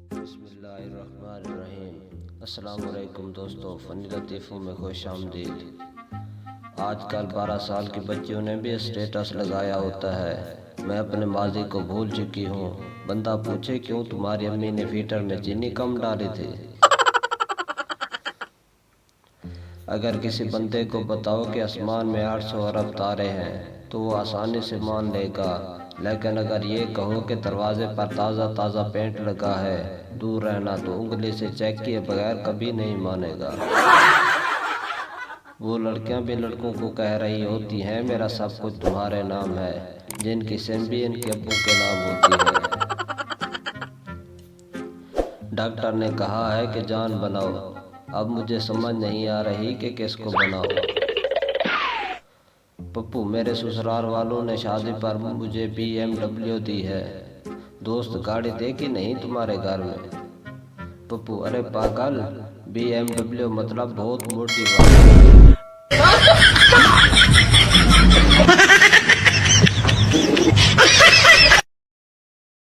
बिस्मिल्लाहिर्रहमानिर्रहीम। अस्सलाम वालेकुम दोस्तों, फ़नी लतीफ़ों में खुश आमदीद। आजकल 12 साल की बच्चियों ने भी स्टेटस लगाया होता है, मैं अपने माजी को भूल चुकी हूँ। बंदा पूछे क्यों, तुम्हारी अम्मी ने हीटर में चीनी कम डाली थी। अगर किसी बंदे को बताओ कि आसमान में 800 अरब तारे हैं तो वो आसानी से मान लेगा, लेकिन अगर ये कहो कि दरवाजे पर ताज़ा ताज़ा पेंट लगा है, दूर रहना, तो उंगली से चेक किए बगैर कभी नहीं मानेगा। वो लड़कियां भी लड़कों को कह रही होती हैं मेरा सब कुछ तुम्हारे नाम है, जिनकी सिम भी इनके अब्बू के नाम होती है। डॉक्टर ने कहा है कि जान बनाओ, अब मुझे समझ नहीं आ रही कि किसको बनाओ। पप्पू, मेरे ससुराल वालों ने शादी पर मुझे BMW दी है। दोस्त, गाड़ी देखी नहीं तुम्हारे घर में? पप्पू, अरे पागल, BMW मतलब बहुत मोटी बात है।